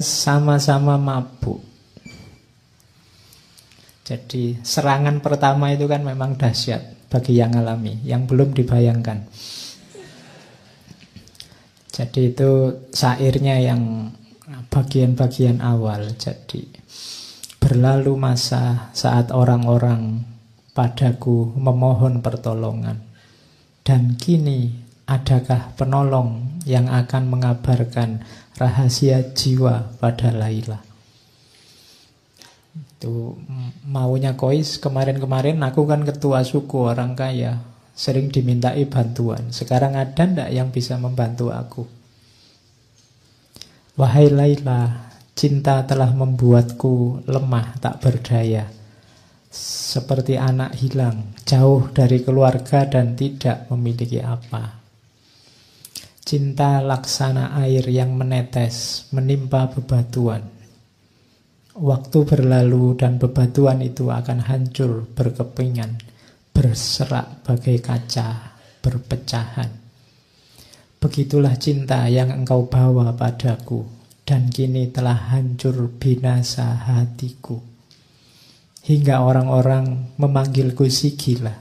sama-sama mabuk. Jadi serangan pertama itu kan memang dahsyat bagi yang alami, yang belum dibayangkan. Jadi itu syairnya yang bagian-bagian awal. Jadi berlalu masa saat orang-orang padaku memohon pertolongan, dan kini adakah penolong yang akan mengabarkan rahasia jiwa pada Laila. Itu maunya Kois. Kemarin-kemarin aku kan ketua suku orang kaya, sering dimintai bantuan. Sekarang ada ndak yang bisa membantu aku? Wahai Laila, cinta telah membuatku lemah tak berdaya, seperti anak hilang, jauh dari keluarga dan tidak memiliki apa. Cinta laksana air yang menetes menimpa bebatuan. Waktu berlalu dan bebatuan itu akan hancur berkepingan, berserak bagai kaca, berpecahan. Begitulah cinta yang engkau bawa padaku, dan kini telah hancur binasa hatiku. Hingga orang-orang memanggilku si gila,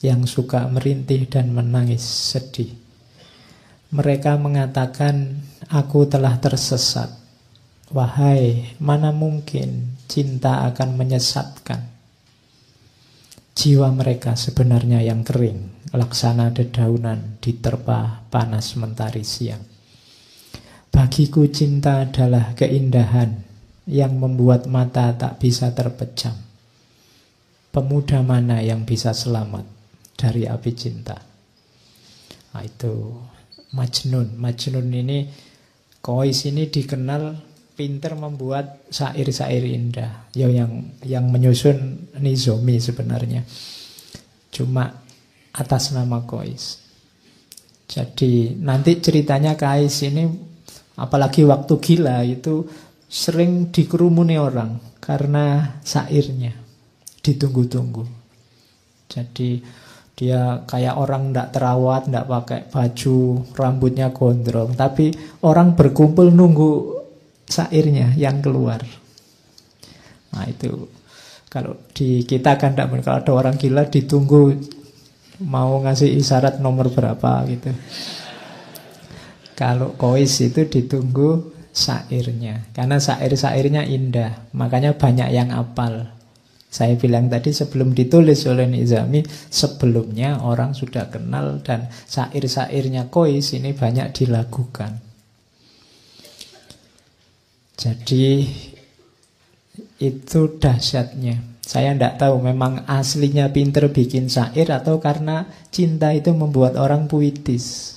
yang suka merintih dan menangis sedih. Mereka mengatakan aku telah tersesat. Wahai, mana mungkin cinta akan menyesatkan. Jiwa mereka sebenarnya yang kering, laksana dedaunan diterpa panas mentari siang. Bagiku cinta adalah keindahan yang membuat mata tak bisa terpejam. Pemuda mana yang bisa selamat dari api cinta? Nah, itu Majnun. Majnun ini, Kois ini dikenal pinter membuat syair-syair indah. Ya, yang menyusun Nizomi sebenarnya, cuma atas nama Kois. Jadi nanti ceritanya Kais ini, apalagi waktu gila itu sering dikerumuni orang karena syairnya ditunggu-tunggu. Jadi dia kayak orang tidak terawat, tidak pakai baju, rambutnya gondrong, tapi orang berkumpul nunggu syairnya yang keluar. Nah itu, kalau di kita kan tidak, kalau ada orang gila ditunggu mau ngasih isyarat nomor berapa gitu. Kalau Kois itu ditunggu syairnya, karena syair-syairnya indah, makanya banyak yang hafal. Saya bilang tadi sebelum ditulis oleh Nizami, sebelumnya orang sudah kenal dan syair-syairnya Kois ini banyak dilakukan. Jadi itu dahsyatnya. Saya tidak tahu memang aslinya pinter bikin syair atau karena cinta itu membuat orang puitis.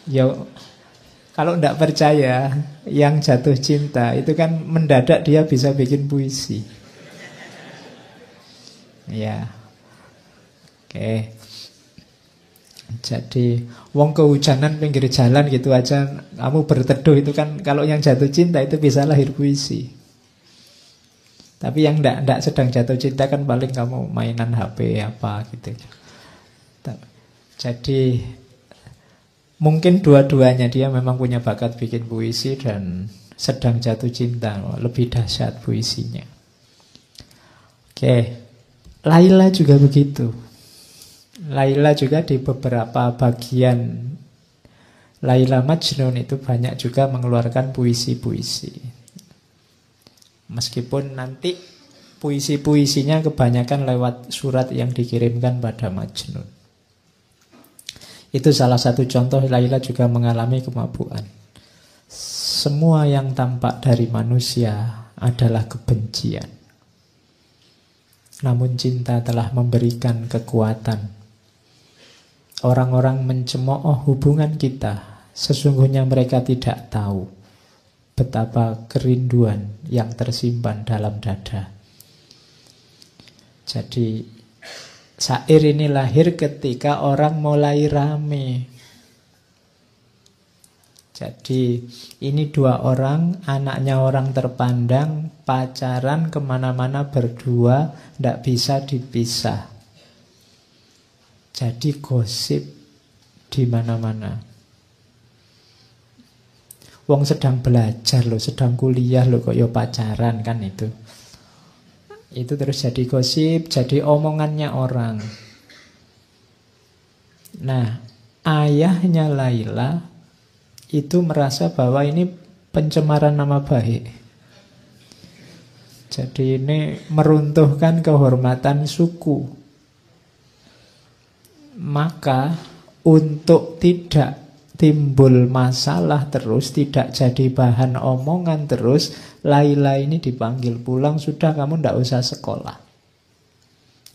Ya, kalau tidak percaya, yang jatuh cinta itu kan mendadak dia bisa bikin puisi. Ya, oke. Jadi wong kehujanan pinggir jalan gitu aja kamu berteduh, itu kan kalau yang jatuh cinta itu bisa lahir puisi. Tapi yang ndak sedang jatuh cinta kan paling kamu mainan HP apa gitu. Jadi mungkin dua-duanya, dia memang punya bakat bikin puisi dan sedang jatuh cinta, lebih dahsyat puisinya. Oke, Laila juga begitu. Laila juga di beberapa bagian Laila Majnun itu banyak juga mengeluarkan puisi-puisi. Meskipun nanti puisi-puisinya kebanyakan lewat surat yang dikirimkan pada Majnun. Itu salah satu contoh Laila juga mengalami kemabukan. Semua yang tampak dari manusia adalah kebencian. Namun cinta telah memberikan kekuatan. Orang-orang mencemooh hubungan kita, sesungguhnya mereka tidak tahu betapa kerinduan yang tersimpan dalam dada. Jadi syair ini lahir ketika orang mulai rame. Jadi ini dua orang, anaknya orang terpandang, pacaran kemana-mana berdua, tidak bisa dipisah. Jadi gosip di mana-mana. Wong sedang belajar loh, sedang kuliah loh, kok yo pacaran kan itu. Itu terus jadi gosip, jadi omongannya orang. Nah, ayahnya Laila itu merasa bahwa ini pencemaran nama baik. Jadi ini meruntuhkan kehormatan suku. Maka untuk tidak timbul masalah terus, tidak jadi bahan omongan terus, Laila ini dipanggil pulang, sudah kamu tidak usah sekolah.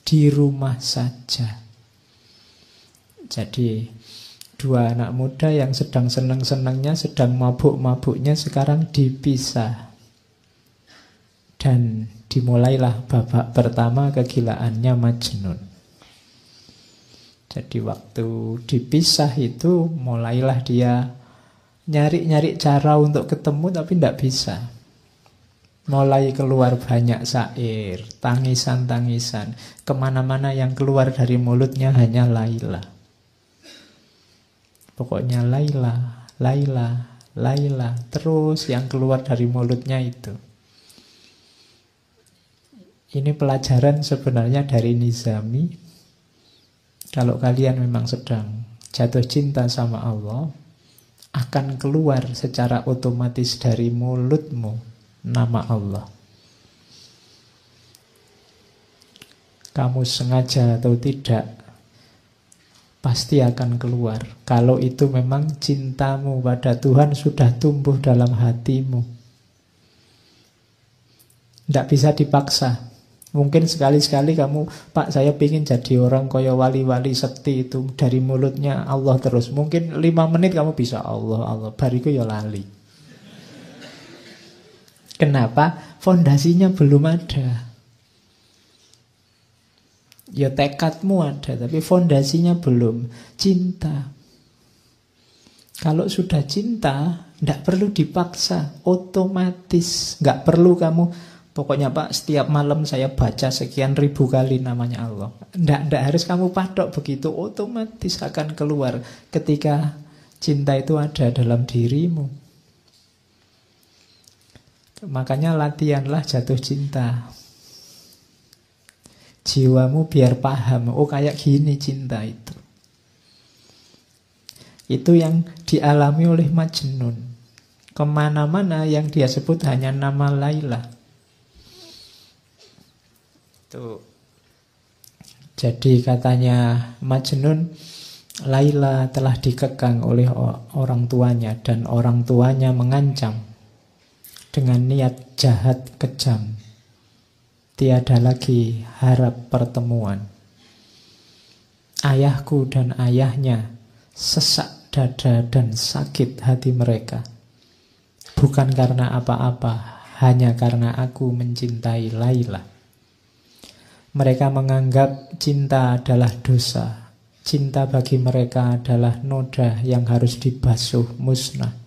Di rumah saja. Jadi dua anak muda yang sedang senang-senangnya, sedang mabuk-mabuknya sekarang dipisah. Dan dimulailah babak pertama kegilaannya Majnun. Jadi waktu dipisah itu mulailah dia nyari-nyari cara untuk ketemu tapi tidak bisa. Mulai keluar banyak syair, tangisan-tangisan. Kemana-mana yang keluar dari mulutnya hanya Laila. Pokoknya Laila, Laila, Laila. Terus yang keluar dari mulutnya itu. Ini pelajaran sebenarnya dari Nizami. Kalau kalian memang sedang jatuh cinta sama Allah, akan keluar secara otomatis dari mulutmu nama Allah. Kamu sengaja atau tidak, pasti akan keluar. Kalau itu memang cintamu pada Tuhan sudah tumbuh dalam hatimu. Tidak bisa dipaksa. Mungkin sekali-sekali kamu, Pak saya ingin jadi orang kaya wali-wali sekti itu. Dari mulutnya Allah terus. Mungkin 5 menit kamu bisa Allah, Allah. Bariku ya lali. Kenapa? Fondasinya belum ada. Ya tekadmu ada, tapi fondasinya belum. Cinta. Kalau sudah cinta, tidak perlu dipaksa. Otomatis. Nggak perlu kamu, pokoknya Pak, setiap malam saya baca sekian ribu kali namanya Allah. Tidak harus kamu patok begitu. Otomatis akan keluar ketika cinta itu ada dalam dirimu. Makanya latihanlah jatuh cinta. Jiwamu biar paham, oh kayak gini cinta itu. Itu yang dialami oleh Majnun. Kemana-mana yang dia sebut hanya nama Laila. Tuh. Jadi katanya Majnun, Laila telah dikekang oleh orang tuanya dan orang tuanya mengancam dengan niat jahat kejam. Tiada lagi harap pertemuan. Ayahku dan ayahnya sesak dada dan sakit hati mereka. Bukan karena apa-apa, hanya karena aku mencintai Laila. Mereka menganggap cinta adalah dosa. Cinta bagi mereka adalah noda yang harus dibasuh musnah.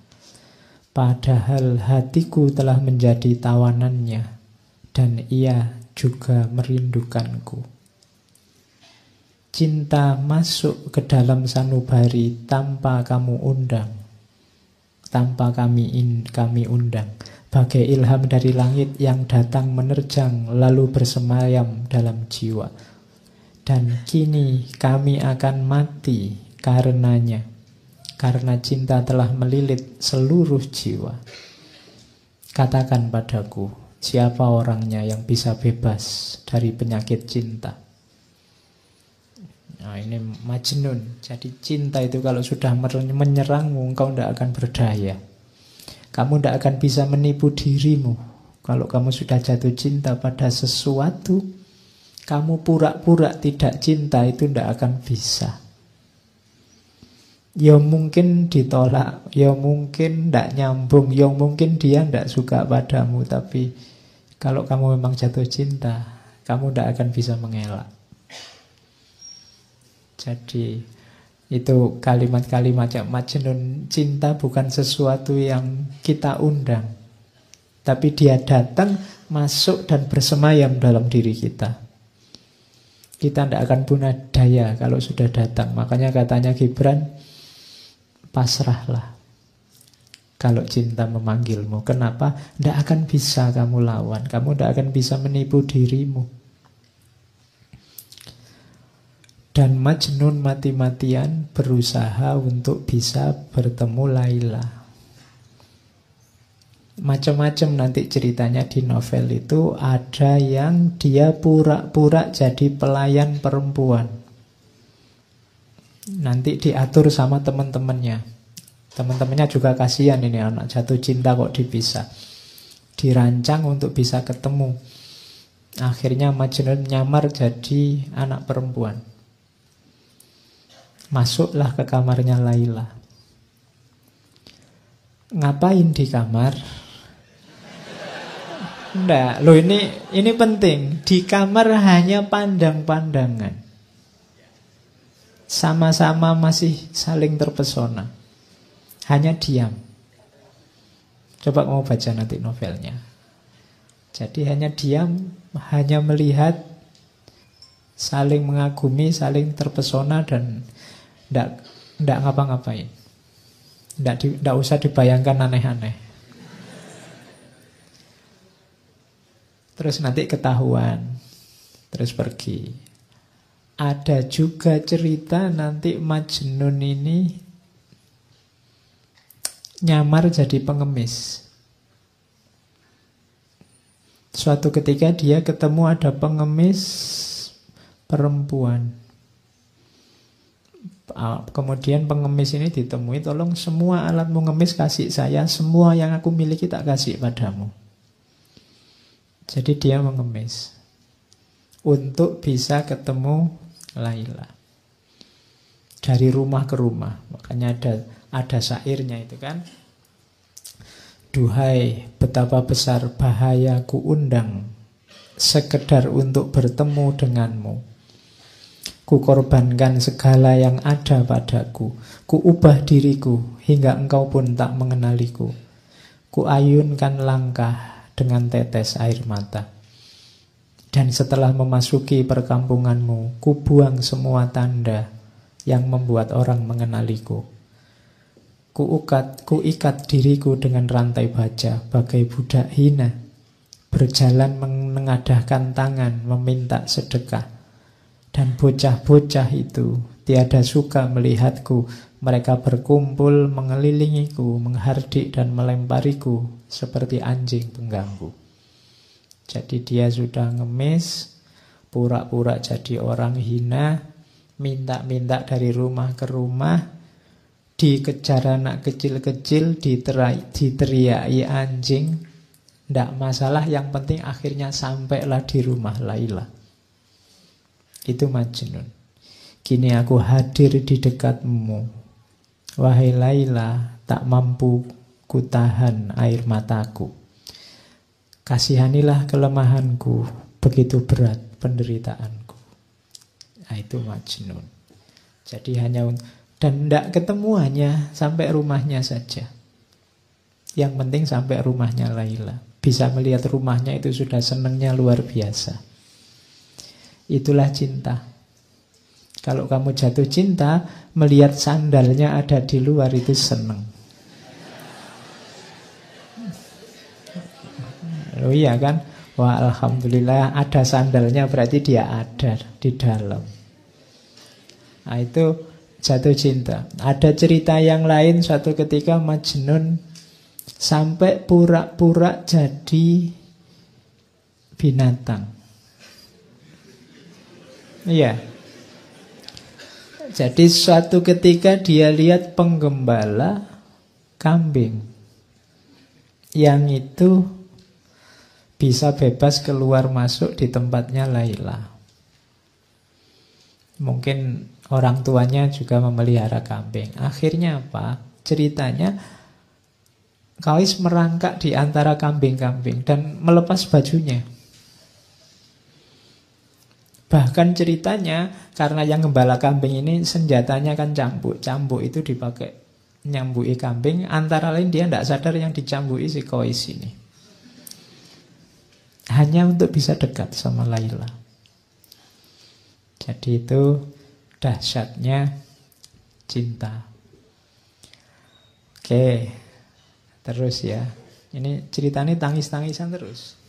Padahal hatiku telah menjadi tawanannya dan ia juga merindukanku. Cinta masuk ke dalam sanubari tanpa kamu undang, tanpa kami undang. Bagai ilham dari langit yang datang menerjang lalu bersemayam dalam jiwa. Dan kini kami akan mati karenanya, karena cinta telah melilit seluruh jiwa. Katakan padaku, siapa orangnya yang bisa bebas dari penyakit cinta? Nah ini Majnun. Jadi cinta itu kalau sudah menyerangmu, engkau tidak akan berdaya. Kamu tidak akan bisa menipu dirimu. Kalau kamu sudah jatuh cinta pada sesuatu, kamu pura-pura tidak cinta, itu tidak akan bisa. Ya mungkin ditolak, ya mungkin tidak nyambung, ya mungkin dia tidak suka padamu. Tapi kalau kamu memang jatuh cinta, kamu tidak akan bisa mengelak. Jadi itu kalimat-kalimat Majnun. Cinta bukan sesuatu yang kita undang, tapi dia datang, masuk dan bersemayam dalam diri kita. Kita tidak akan punya daya kalau sudah datang. Makanya katanya Gibran, pasrahlah. Kalau cinta memanggilmu, kenapa? Tidak akan bisa kamu lawan. Kamu tidak akan bisa menipu dirimu. Dan Majnun mati-matian berusaha untuk bisa bertemu Laila. Macam-macam nanti ceritanya di novel itu. Ada yang dia pura-pura jadi pelayan perempuan. Nanti diatur sama teman-temannya. Teman-temannya juga kasihan, ini anak jatuh cinta kok dipisah. Dirancang untuk bisa ketemu. Akhirnya Majnun nyamar jadi anak perempuan. Masuklah ke kamarnya Laila. Ngapain di kamar? Enggak, loh ini penting. Di kamar hanya pandang-pandangan. Sama-sama masih saling terpesona. Hanya diam. Coba kamu baca nanti novelnya. Jadi hanya diam, hanya melihat, saling mengagumi, saling terpesona, dan tidak ngapa-ngapain. Tidak usah dibayangkan aneh-aneh. Terus nanti ketahuan, terus pergi. Ada juga cerita nanti Majnun ini nyamar jadi pengemis. Suatu ketika dia ketemu ada pengemis perempuan. Kemudian pengemis ini ditemui, tolong semua alat mengemis kasih saya, semua yang aku miliki tak kasih padamu. Jadi dia mengemis untuk bisa ketemu Laila. Dari rumah ke rumah. Makanya ada syairnya itu kan. Duhai, betapa besar bahaya ku undang sekedar untuk bertemu denganmu. Ku korbankan segala yang ada padaku. Ku ubah diriku hingga engkau pun tak mengenaliku. Ku ayunkan langkah dengan tetes air mata. Dan setelah memasuki perkampunganmu, ku buang semua tanda yang membuat orang mengenaliku. Ku ikat diriku dengan rantai baja bagai budak hina, berjalan menengadahkan tangan meminta sedekah. Dan bocah-bocah itu tiada suka melihatku. Mereka berkumpul mengelilingiku, menghardik dan melempariku seperti anjing pengganggu. Jadi dia sudah ngemis, pura-pura jadi orang hina, minta-minta dari rumah ke rumah, dikejar anak kecil-kecil, diteriaki anjing. Tidak masalah, yang penting akhirnya sampailah di rumah Laila. Itu Majnun. Kini aku hadir di dekatmu, wahai Laila, tak mampu kutahan air mataku. Kasihanilah kelemahanku, begitu berat penderitaanku. Nah, itu Majnun. Jadi dan tidak ketemu, hanya sampai rumahnya saja. Yang penting sampai rumahnya Laila. Bisa melihat rumahnya itu sudah senangnya luar biasa. Itulah cinta. Kalau kamu jatuh cinta, melihat sandalnya ada di luar itu senang. Oh iya kan? Wah, alhamdulillah ada sandalnya, berarti dia ada di dalam. Nah, itu jatuh cinta. Ada cerita yang lain, suatu ketika Majnun sampai pura-pura jadi binatang. Iya. Jadi suatu ketika dia lihat penggembala kambing yang itu bisa bebas keluar masuk di tempatnya Laila. Mungkin orang tuanya juga memelihara kambing. Akhirnya apa? Ceritanya Kais merangkak di antara kambing-kambing dan melepas bajunya. Bahkan ceritanya, karena yang gembala kambing ini senjatanya kan cambuk. Cambuk itu dipakai nyambui kambing. Antara lain dia tidak sadar yang dicambui si Kais ini. Hanya untuk bisa dekat sama Laila. Jadi itu dahsyatnya cinta. Oke. Terus ya, ini ceritanya tangis-tangisan terus.